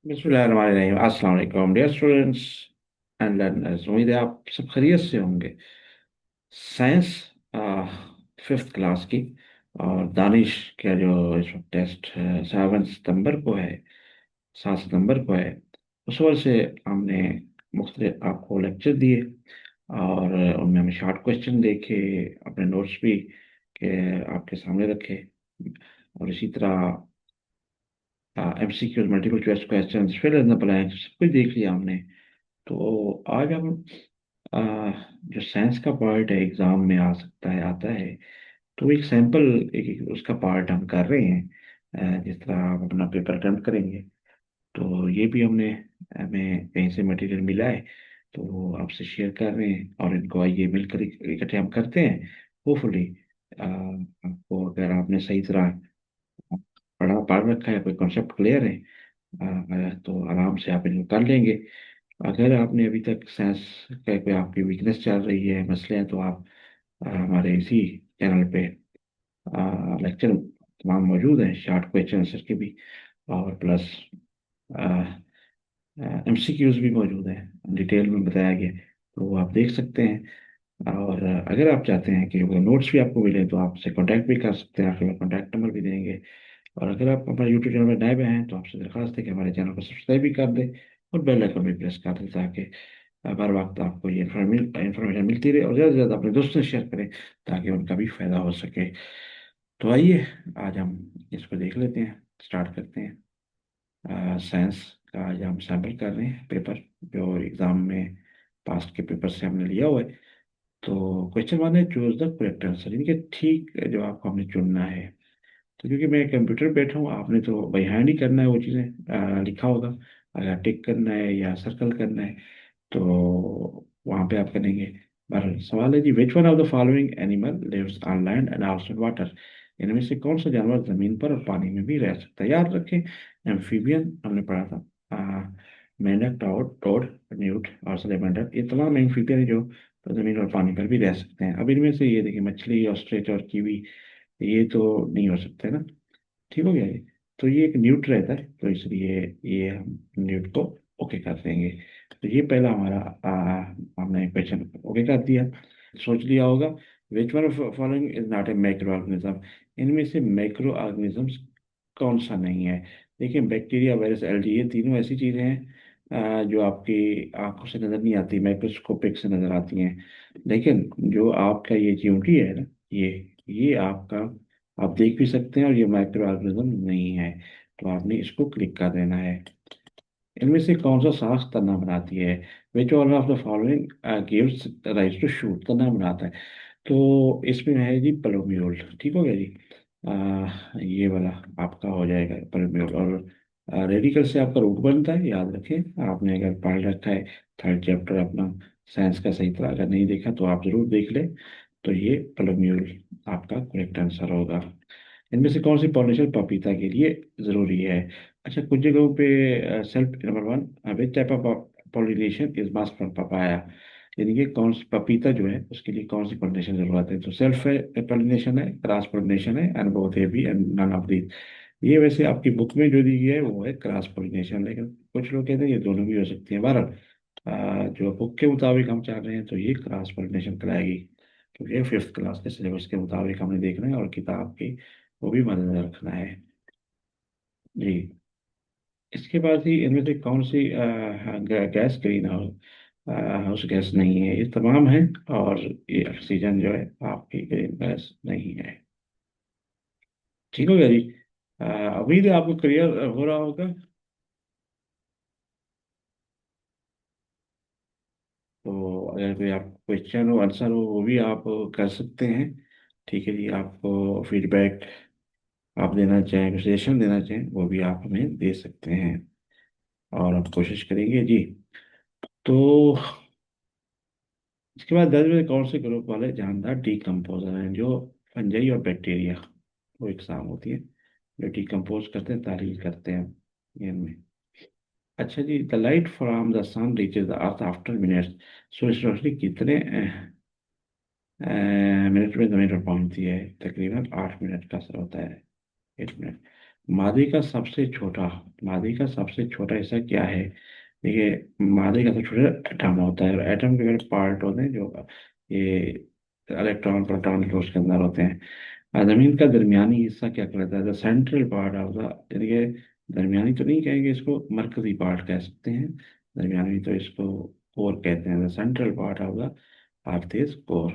बिस्मिल्लाहिर्रहमानिर्रहीम। अस्सलाम वालेकुम डियर स्टूडेंट्स एंड लर्नर्स। उम्मीद है आप सब खैरियत से होंगे। साइंस फिफ्थ क्लास की और दानिश का जो इस वक्त टेस्ट 7 सितंबर को है, 7 सितंबर को है। उस वजह से हमने मुख्तलिफ आपको लेक्चर दिए और उनमें हमने शॉर्ट क्वेश्चन देखे, अपने नोट्स भी के आपके सामने रखे और इसी तरह MCQs, multiple choice question, fill in the blanks, सब कुछ देख लिया हमने। तो आज हम आ, जो साइंस का पार्ट है एग्जाम में आ सकता है, आता है, तो एक सैंपल एक उसका पार्ट हम कर रहे हैं। जिस तरह आप अपना पेपर अटेम्प्ट करेंगे, तो ये भी हमें कहीं से मटेरियल मिला है, तो वो आपसे शेयर कर रहे हैं और इनको आइए मिलकर इकट्ठे हम करते हैं। होपफुली आपको, अगर आपने सही तरह पढ़ रखा है, कोई कॉन्सेप्ट क्लियर है, तो आराम से आप इनको कर लेंगे। अगर आपने अभी तक साइंस का कोई आपकी वीकनेस चल रही है, मसले हैं, तो आप हमारे इसी चैनल पे लेक्चर तमाम मौजूद हैं, शॉर्ट क्वेश्चन आंसर के भी और प्लस एमसीक्यूज भी मौजूद हैं, डिटेल में बताया गया, तो वो आप देख सकते हैं। और अगर आप चाहते हैं कि वो नोट्स भी आपको मिले, तो आपसे कांटेक्ट भी कर सकते हैं, आपके कांटेक्ट नंबर भी देंगे। और अगर आप हमारे यूट्यूब चैनल में नए भी हैं, तो आपसे दरख्वास्त है कि हमारे चैनल को सब्सक्राइब भी कर दें और बेल आइकन भी प्रेस कर दें, ताकि हर वक्त आपको ये इन्फॉर्मेशन मिलती रहे। और ज़्यादा से ज़्यादा अपने दोस्तों से शेयर करें, ताकि उनका भी फायदा हो सके। तो आइए, आज हम इसको देख लेते हैं, स्टार्ट करते हैं। साइंस का आज हम सैम्पल कर रहे हैं पेपर, जो एग्ज़ाम में पास्ट के पेपर से हमने लिया हुआ है। तो क्वेश्चन वन है, चूज द करेक्ट आंसर, यानी कि ठीक जवाब को हमने चुनना है। तो क्योंकि मैं कंप्यूटर पे बैठा हूँ, आपने तो बाई हैंड ही करना है, वो चीज़ें लिखा होगा, अगर टिक करना है या सर्कल करना है तो वहाँ पे आप करेंगे। पर सवाल है जी, which one of the following animal lives on land and also water, इनमें से कौन सा जानवर जमीन पर और पानी में भी रह सकता है। याद रखें, एम्फीबियन हमने पढ़ा था, मेंढक, टाउट, टोड, न्यूट और सलेमांडर, ये तमाम एम्फीबियन जो जमीन और पानी पर भी रह सकते हैं। अब इनमें से ये देखिए, मछली, ऑस्ट्रिच और कीवी, ये तो नहीं हो सकते ना। ठीक हो गया ये। तो ये एक न्यूट रहता है, तो इसलिए ये हम न्यूट को ओके कर देंगे। तो ये पहला हमारा हमने क्वेश्चन ओके कर दिया। सोच लिया होगा, which one following is not a macro organism, इनमें से मैक्रो ऑर्गेनिजम्स कौन सा नहीं है। देखिए, बैक्टीरिया, वायरस, एल्गी, ये तीनों ऐसी चीजें हैं जो आपकी आंखों से नजर नहीं आती, माइक्रोस्कोपिक से नजर आती हैं। लेकिन जो आपका ये ज्योमेट्री है ना, ये आपका, आप देख भी सकते हैं और ये माइक्रो ऑर्गेनिज्म नहीं है। तो आपने इसको क्लिक कर देना है। इनमें से कौन सा सांस तना बनाती है, which one of the following gives rise to shoot, तना बनाता है। तो इसमें है जी प्लूम्यूल। ठीक हो गया जी। ये वाला आपका हो जाएगा प्लूम्यूल। और रेडिकल से आपका रूट बनता है, याद रखें, आपने अगर पढ़ रखा है थर्ड चैप्टर अपना साइंस का सही तरह अगर नहीं देखा, तो आप जरूर देख लें। तो ये प्लूम्यूल आपका करेक्ट आंसर होगा। इनमें से कौन सी पॉलिनेशन पपीता के लिए जरूरी है। अच्छा, कुछ जगहों पे self, number one, which type of pollination is must from papaya, यानी कि कौन सी पपीता जो है उसके लिए कौन सी पॉलिनेशन जरूरत है। तो सेल्फ पॉलिनेशन है, क्रॉस पॉलिनेशन है, एंड बोथ है भी, एंड नन ऑफ दीज। ये वैसे आपकी बुक में जो दी है वो है क्रॉस पॉलिनेशन, लेकिन कुछ लोग कहते हैं ये दोनों भी हो सकती है। बहरहाल जो बुक के मुताबिक हम चाह रहे हैं, तो ये क्रॉस पॉलिनेशन कराएगी, क्योंकि फिफ्थ क्लास के सिलेबस के मुताबिक हमने देखना है और किताब की वो भी मद्देनजर रखना है जी। इसके बाद ही इनमें से कौन सी gas greenhouse house gas नहीं है। ये तमाम है, और ये ऑक्सीजन जो है आपकी ग्रीन गैस नहीं है। ठीक हो गया जी। उम्मीद है आपको क्लियर हो रहा होगा। तो अगर कोई आप क्वेश्चन हो, आंसर हो, वो भी आप कर सकते हैं। ठीक है जी। आपको फीडबैक आप देना चाहें, सजेशन देना चाहें, वो भी आप हमें दे सकते हैं और हम कोशिश करेंगे जी। तो इसके बाद 10 में कौन से ग्रुप वाले जानदार डीकम्पोजर हैं, जो फंजाई और बैक्टीरिया, वो एग्जाम होती है, जो डिकम्पोज करते हैं, तारील करते हैं इनमें। अच्छा जी, the light from the sun reaches the earth after minutes, सूरज की रोशनी कितने मिनट में जमीन पर पहुंचती है। तकरीबन 8 मिनट का असर होता है, 8 मिनट। मादे का सबसे छोटा मादे का सबसे छोटा हिस्सा क्या है? देखिए, मादे का सबसे छोटा एटम होता है, और एटम के बड़े पार्ट होते हैं जो ये इलेक्ट्रॉन प्रोटॉन के उसके अंदर होते हैं। जमीन का दरमियानी हिस्सा क्या कहलाता है? The central part of the, यानी कि दरमियानी तो नहीं कहेंगे इसको, मरकजी पार्ट कह सकते हैं। दरमियानी तो इसको कोर कहते हैं, the central part of the earth is core.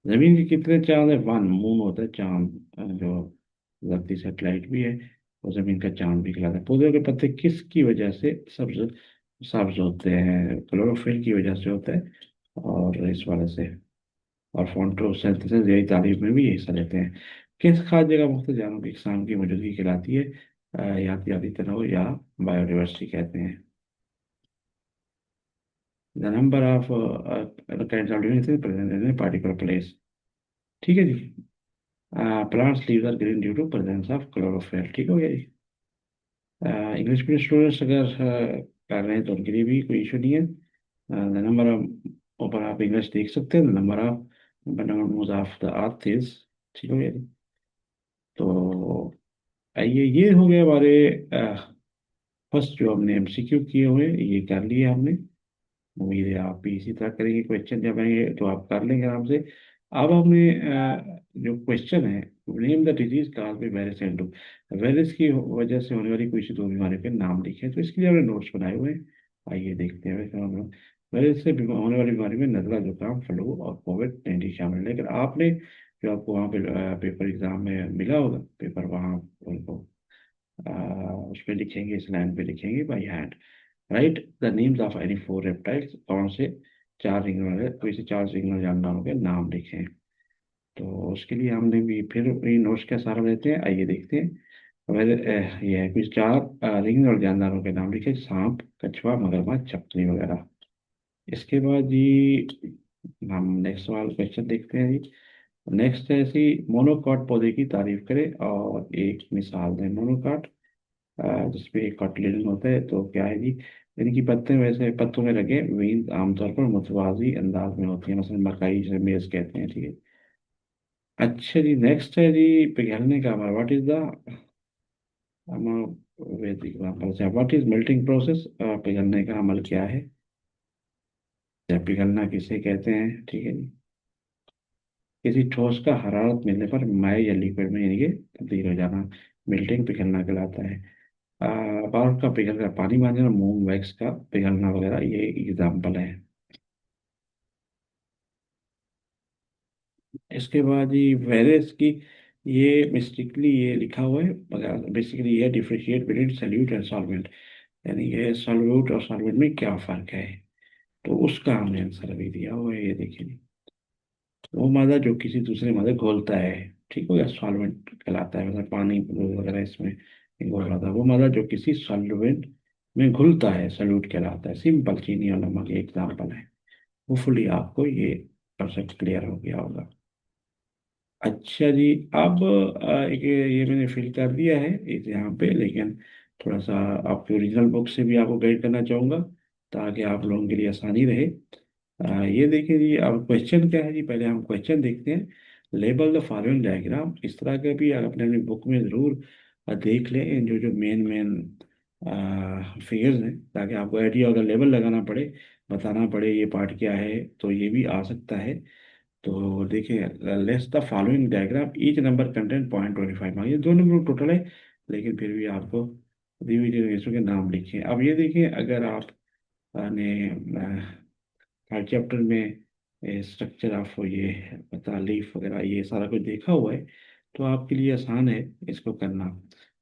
जमीन के कितने चांद है? वन, मून होता है चांद, जो धरती सेटेलाइट भी है, और जमीन का चांद भी कहलाता है। पौधों के पत्ते किसकी वजह से सब्ज सब्ज होते हैं? क्लोरोफिल की वजह से होता है, और इस वजह से, और फोटोसिंथेसिस यही तारीफ में भी हिस्सा लेते हैं। किस खाद्य जगह मुख्तलिफ जानवरों की इकसाम की मौजूदगी कहलाती है? यातियाती तनों या बायोडाइवर्सिटी कहते हैं। The number of kinds of living things present in a particular place. ठीक है जी। Plants leaves are green due to presence of chlorophyll. ठीक हो गया जी। इंग्लिश मीडियम स्टूडेंट्स अगर कर रहे हैं तो उनके लिए भी कोई इशू नहीं है। द नंबर ऑफ, ऊपर आप इंग्लिश देख सकते हैं, the number of moons of the earth is. ठीक हो गया जी। तो आइए, ये हो गए हमारे फर्स्ट जो हमने एमसीक्यू किए हुए, ये कर लिए हमने। उम्मीद है आप भी इसी तरह करेंगे, क्वेश्चन जब आएंगे तो आप कर लेंगे आराम से। अब हमने जो क्वेश्चन है, name the disease cause by virus and, virus की वजह से होने वाली कोई सी दो बीमारी के नाम लिखे हैं। तो इसके लिए हमने नोट्स बनाए हुए हैं, आइए देखते हैं। वैसे हम वेरिस से होने वाली बीमारी में नजला, जुकाम, फ्लू और कोविड-19 शामिल है। लेकिन आपने जो आपको वहाँ पे पेपर एग्जाम में मिला होगा पेपर, वहाँ उनको उस पर लिखेंगे, इस लाइन पे लिखेंगे by hand. Right the names of any four reptiles, कौन से चार रिंगने वाले, कोई से चार रिंगने जानवरों के नाम लिखें। तो उसके लिए हमने भी फिर ये नोट्स का सहारा लेते हैं, आइए देखते हैं। अगर ये है कुछ चार रिंगने वाले जानवरों के नाम लिखे, सांप, कछुआ, मगरमच्छ, छपकली वगैरह। इसके बाद जी हम नेक्स्ट सवाल क्वेश्चन देखते हैं जी। नेक्स्ट है ऐसी, मोनोकॉट पौधे की तारीफ करें और एक मिसाल दें। मोनोकॉट जिसपे एक कॉटिलेडन होता है, तो क्या है जी, इनकी पत्ते वैसे पत्तों में लगे वेन्स आमतौर पर मुतवाजी अंदाज में होती है, मसलन मकई जिसे मेज कहते हैं। ठीक है। अच्छा जी, नेक्स्ट है जी, पिघलने का अमल। व्हाट इज द वैदिक example? What is melting process? पिघलने का अमल क्या है, या पिघलना किसे कहते हैं? ठीक है जी। किसी ठोस का हरारत मिलने पर मय या लिक्विड में यानी कि तब्दील हो जाना, मेल्टिंग पिघलना कहलाता है। बर्फ का पिघलकर पानी बन जाना, मून वैक्स का पिघलना वगैरह, ये एग्जाम्पल है। इसके बाद ये वेरिएस की, ये मिस्टेकली ये लिखा हुआ है, मगर बेसिकली ये differentiate between solute and solvent, यानी ये सॉल्यूट और सॉल्वेंट में क्या फ़र्क है। तो उसका हमने आंसर अभी दिया हुआ है, ये देखिए। वो मादा जो किसी दूसरे मादा घोलता है, ठीक हो गया, सॉल्वेंट कहलाता है। मतलब पानी वगैरह इसमें घोल रहा था, वो मादा जो किसी सॉल्वेंट में घुलता है, सॉल्यूट कहलाता है। सिंपल, चीनी और नमक एग्जाम्पल है। होपफुली आपको ये कंसेप्ट क्लियर हो गया होगा। अच्छा जी। अब एक ये मैंने फिल कर दिया है इस यहाँ पे, लेकिन थोड़ा सा आपकी ओरिजिनल बुक से भी आपको गाइड करना चाहूँगा, ताकि आप लोगों के लिए आसानी रहे। ये देखिए जी, अब क्वेश्चन क्या है जी, पहले हम क्वेश्चन देखते हैं। लेबल द फॉलोइंग डायग्राम, इस तरह के भी आप अपने अपनी बुक में ज़रूर देख लें, जो जो मेन मेन फिगर्स हैं, ताकि आपको आइडिया, अगर लेबल लगाना पड़े, बताना पड़े ये पार्ट क्या है, तो ये भी आ सकता है। तो देखिए, let's the following diagram, each number content 0.25 marks, ये दो नंबर टोटल है, लेकिन फिर भी आपको दी हुई चीज़ों के नाम लिखे। अब ये देखिए, अगर आप ने हर चैप्टर में स्ट्रक्चर ऑफ ये पता लीफ वगैरह ये सारा कुछ देखा हुआ है, तो आपके लिए आसान है इसको करना।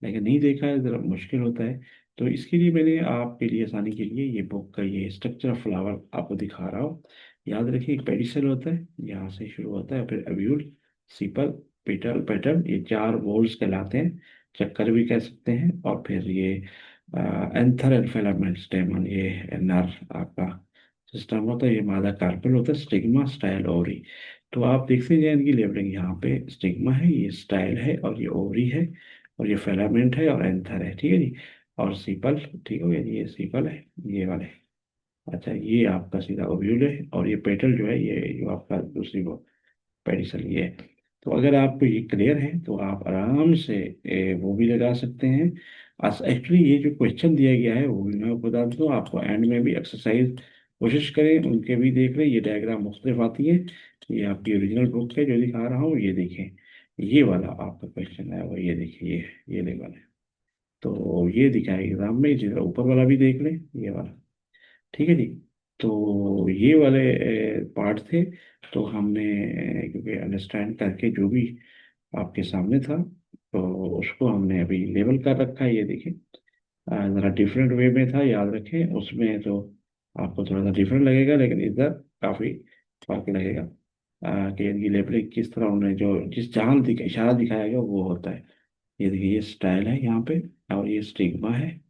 लेकिन नहीं देखा है, ज़रा मुश्किल होता है। तो इसके लिए मैंने आपके लिए आसानी के लिए ये बुक का ये स्ट्रक्चर ऑफ फ्लावर आपको दिखा रहा हूँ। याद रखिए, एक पेडिसल होता है, यहाँ से शुरू होता है, फिर अब्यूल, सीपल, पेटल, पेटल, ये चार वोल्स कहलाते हैं, चक्कर भी कह सकते हैं। और फिर ये एंथर एंड फिलामेंट स्टेमन, ये नर आपका सिस्टम होता है, ये मादा कार्पेल होता है, स्टिग्मा, स्टाइल, ओवरी। तो आप देखते जाए इनकी लेबलिंग, यहाँ पे स्टिग्मा है, ये स्टाइल है, और ये ओवरी है, और ये फिलामेंट है, और एंथर है। ठीक है जी। और सीपल, ठीक हो गया जी, ये सीपल है, ये वाले। अच्छा, ये आपका सीधा ओव्यूल है, और ये पेटल जो है, ये जो आपका दूसरी वो पेडिसल ये है। तो अगर आपको ये क्लियर है तो आप आराम से वो भी लगा सकते हैं। एक्चुअली ये जो क्वेश्चन दिया गया है वो भी मैं आपको बता दूँ, आपको एंड में भी एक्सरसाइज कोशिश करें उनके भी देख लें। ये डायग्राम मुख्तलिफ आती है। ये आपकी ओरिजिनल बुक है जो दिखा रहा हूँ, ये देखें। ये वाला आपका क्वेश्चन है वो, ये देखिए, ये लेवल है। तो ये दिखा है एग्जाम में, जरा ऊपर वाला भी देख लें, ये वाला। ठीक है जी। तो ये वाले पार्ट थे। तो हमने क्योंकि अंडरस्टैंड करके जो भी आपके सामने था, तो उसको हमने अभी लेबल कर रखा है, ये देखिए। ज़रा डिफरेंट वे में था, याद रखें। उसमें तो आपको थोड़ा सा डिफरेंट लगेगा, लेकिन इधर काफ़ी फर्क लगेगा। कि इनकी लेबलिंग किस तरह उन्होंने जो जिस जहाँ इशारा दिखाया गया वो होता है। ये देखिए, ये स्टाइल है यहाँ पे, और ये स्टिग्मा है।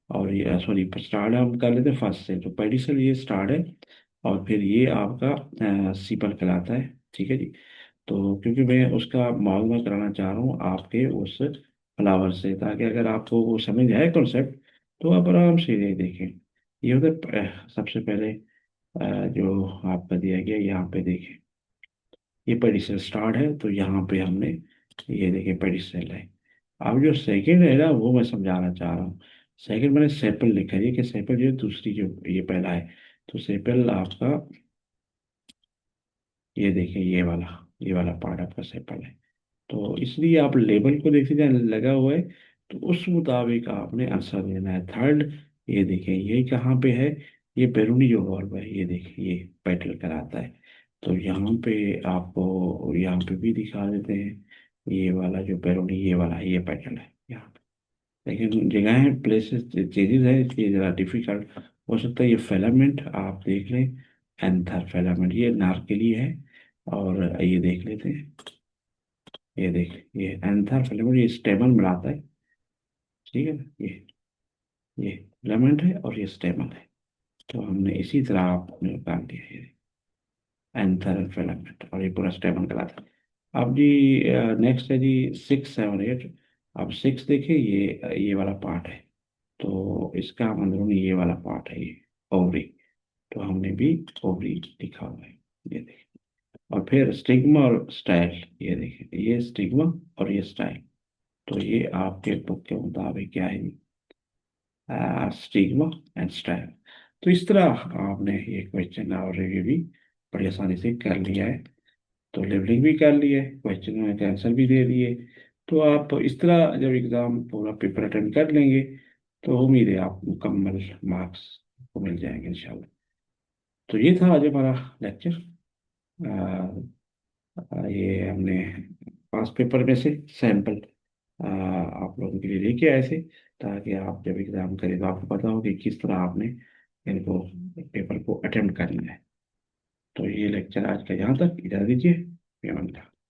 और ये सॉरी, स्टार्ट हम कर लेते हैं फर्स्ट से। तो पेडिसल ये स्टार्ट है, और फिर ये आपका सीपल कहलाता है। ठीक है जी। तो क्योंकि मैं उसका मालूम कराना चाह रहा हूँ आपके उस फ्लावर से, ताकि अगर आपको वो समझ आए कॉन्सेप्ट, तो आप आराम से ये देखें। ये होता है सबसे पहले जो आपका दिया गया यहाँ पे देखें, ये पेडिसल स्टार्ट है, तो यहाँ पे हमने ये देखिए पेडिसल है। अब जो सेकंड है ना, वो मैं समझाना चाह रहा हूँ। सेकंड मैंने सेपल लिखा है, ये कि सेपल जो दूसरी जो ये पहला है। तो सेपल आपका, ये देखिए, ये वाला पार्ट आपका सेपल है। तो इसलिए आप लेबल को देखते जाए लगा हुआ है, तो उस मुताबिक आपने आंसर देना है। थर्ड, ये देखिए, ये कहाँ पे है, ये बैरूनी जो वॉल्व है, ये देखिए, ये पेटल कराता है। तो यहाँ पे आपको यहाँ पे भी दिखा देते हैं, ये वाला जो बैरूनी ये वाला है, ये पेटल है यहाँ पे। लेकिन जगह प्लेसेस चेंजेस है, इसलिए ज़रा डिफिकल्ट हो सकता है। ये फिलामेंट आप देख लें, एंथर फिलामेंट, ये नारकेली है। और ये देख लेते हैं, ये देख, ये एंथर फिलामेंट, ये स्टेमन बनाता है। ठीक है ना, ये फिलामेंट है और ये स्टेमन है। तो हमने इसी तरह आपने काम किया है, ये एंथर फिलामेंट, और ये पूरा स्टेमन कहलाता है। अब जी नेक्स्ट है जी 6, 7, 8। अब 6 देखिए, ये वाला पार्ट है। तो इसका अंदरूनी ये वाला पार्ट है, ये ओवरी। तो हमने भी ओवरी लिखा हुआ है, ये देखिए। और फिर स्टिग्मा और स्टाइल, ये देखिए, ये स्टिग्मा और ये स्टाइल। तो ये आपके बुक के मुताबिक क्या है, स्टिग्मा एंड स्टाइल। तो इस तरह आपने ये क्वेश्चन और रिव्यू भी बड़ी आसानी से कर लिया है। तो लेवलिंग भी कर ली है, क्वेश्चन के आंसर भी दे दिए। तो आप इस तरह जब एग्ज़ाम पूरा पेपर अटेंड कर लेंगे, तो उम्मीद है आप मुकम्मल मार्क्स को मिल जाएंगे इंशाल्लाह। तो ये था आज हमारा लेक्चर। ये हमने पास पेपर में से सैंपल आप लोगों के लिए लेके आए थे, ताकि आप जब एग्ज़ाम करें तो आपको पता हो कि किस तरह आपने इनको पेपर को अटेम्प्ट करना है। तो ये लेक्चर आज का यहाँ तक, इजाज़त दीजिए। पेमेंट।